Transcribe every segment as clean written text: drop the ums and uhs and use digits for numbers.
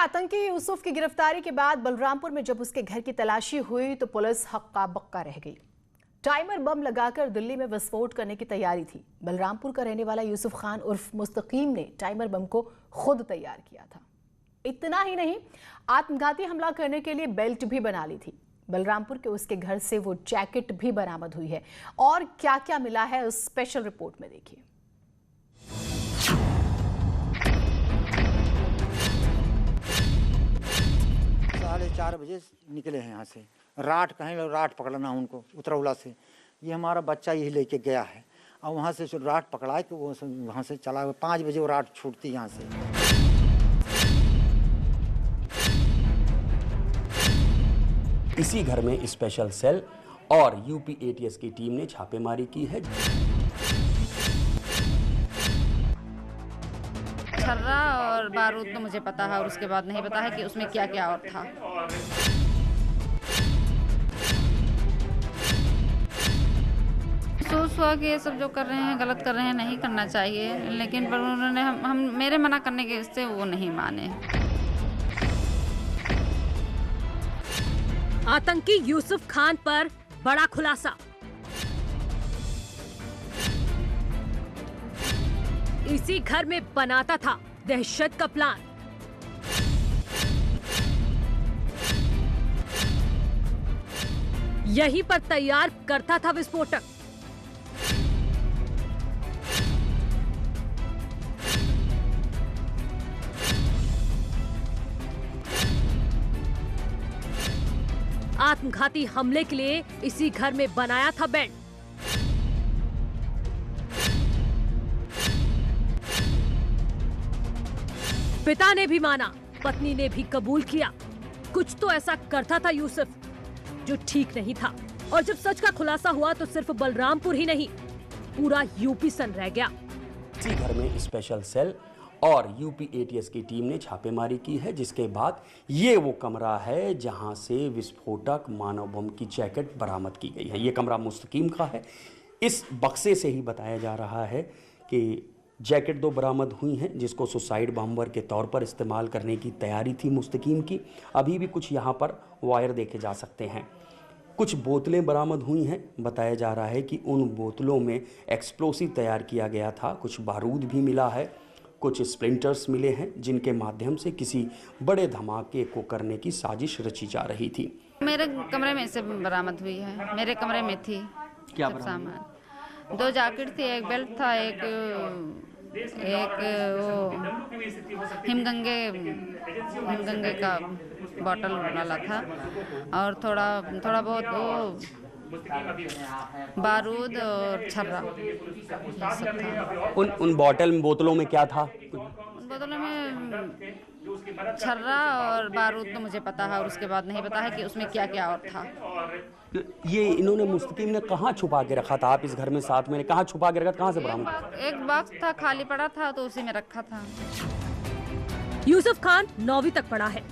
आतंकी यूसुफ की गिरफ्तारी के बाद बलरामपुर में जब उसके घर की तलाशी हुई तो पुलिस हक्का बक्का रह गई। टाइमर बम लगाकर दिल्ली में विस्फोट करने की तैयारी थी। बलरामपुर का रहने वाला यूसुफ खान उर्फ मुस्तकीम ने टाइमर बम को खुद तैयार किया था। इतना ही नहीं, आत्मघाती हमला करने के लिए बेल्ट भी बना ली थी। बलरामपुर के उसके घर से वो जैकेट भी बरामद हुई है। और क्या क्या मिला है उस स्पेशल रिपोर्ट में देखिए। 4:30 बजे निकले हैं यहाँ से। रात कहें लो, रात पकड़ना उनको उतरौला से। ये हमारा बच्चा यही लेके गया है और वहाँ से रात पकड़ा कि वो वहाँ से चला। 5 बजे वो रात छूटती यहाँ से। इसी घर में स्पेशल सेल और यूपी एटीएस की टीम ने छापेमारी की है। छर्रा और बारूद तो मुझे पता है और उसके बाद नहीं पता है कि उसमें क्या क्या और था। सोच हुआ कि ये सब जो कर रहे हैं गलत कर रहे हैं, नहीं करना चाहिए, लेकिन पर उन्होंने हम मेरे मना करने के इससे वो नहीं माने। आतंकी यूसुफ खान पर बड़ा खुलासा। इसी घर में बनाता था दहशत का प्लान। यहीं पर तैयार करता था विस्फोटक। आत्मघाती हमले के लिए इसी घर में बनाया था बेल्ट। पिता ने भी माना, पत्नी ने भी कबूल किया। कुछ तो ऐसा करता था यूसुफ जो ठीक नहीं था। और जब सच का खुलासा हुआ तो सिर्फ बलरामपुर ही नहीं, पूरा यूपी सन रह गया। इसी घर में स्पेशल सेल और यूपी एटीएस की टीम ने छापेमारी की है, जिसके बाद ये वो कमरा है जहां से विस्फोटक मानव बम की जैकेट बरामद की गई है। ये कमरा मुस्तकीम का है। इस बक्से से ही बताया जा रहा है कि जैकेट 2 बरामद हुई हैं, जिसको सुसाइड बॉम्बर के तौर पर इस्तेमाल करने की तैयारी थी मुस्तकीम की। अभी भी कुछ यहाँ पर वायर देखे जा सकते हैं। कुछ बोतलें बरामद हुई हैं। बताया जा रहा है कि उन बोतलों में एक्सप्लोसिव तैयार किया गया था। कुछ बारूद भी मिला है, कुछ स्प्लिंटर्स मिले हैं, जिनके माध्यम से किसी बड़े धमाके को करने की साजिश रची जा रही थी। मेरे कमरे में से बरामद हुई है। मेरे कमरे में थी क्या सब सामान। 2 जैकेट थी, एक बेल्ट था, एक वो हिमगंगे का बॉटल वाला था और थोड़ा बहुत वो बारूद और छर्रा सब था। उन बोतलों में क्या था? उन बोतलों में छर्रा और बारूद तो मुझे पता है और उसके बाद नहीं पता है कि उसमें क्या क्या और था। ये इन्होंने मुस्तकीम ने कहाँ छुपा के रखा था? आप इस घर में साथ में कहाँ छुपा के रखा था? कहाँ से बरामद? एक बॉक्स था, खाली पड़ा था तो उसी में रखा था। यूसुफ खान 9वीं तक पढ़ा है।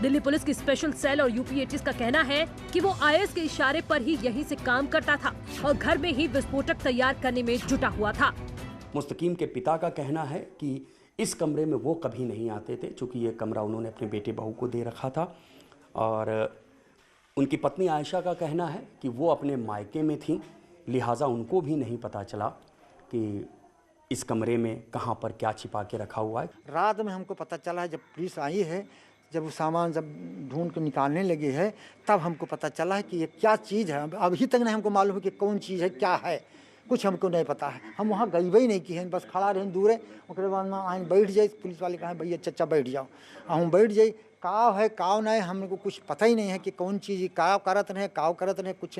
दिल्ली पुलिस की स्पेशल सेल और यूपी एटीएस का कहना है कि वो आईएस के इशारे पर ही यहीं से काम करता था और घर में ही विस्फोटक तैयार करने में जुटा हुआ था। मुस्तकीम के पिता का कहना है कि इस कमरे में वो कभी नहीं आते थे, चूँकि ये कमरा उन्होंने अपने बेटे बहू को दे रखा था। और उनकी पत्नी आयशा का कहना है कि वो अपने मायके में थीं, लिहाजा उनको भी नहीं पता चला कि इस कमरे में कहाँ पर क्या छिपा के रखा हुआ है। रात में हमको पता चला है, जब पुलिस आई है, जब वो सामान जब ढूंढ के निकालने लगी है, तब हमको पता चला है कि ये क्या चीज़ है। अभी तक नहीं हमको मालूम है कि कौन चीज़ है, क्या है, कुछ हमको नहीं पता है। हम वहाँ गई ही नहीं की हैं, बस खड़ा रहे दूर है। उसके बाद में आइन बैठ जाए, पुलिस वाले कहा भैया चचा बैठ जाओ, हम बैठ जाए। काव है काव नहीं, हमको कुछ पता ही नहीं है कि कौन चीज़ काव करत रहे, काव करत रहे, कुछ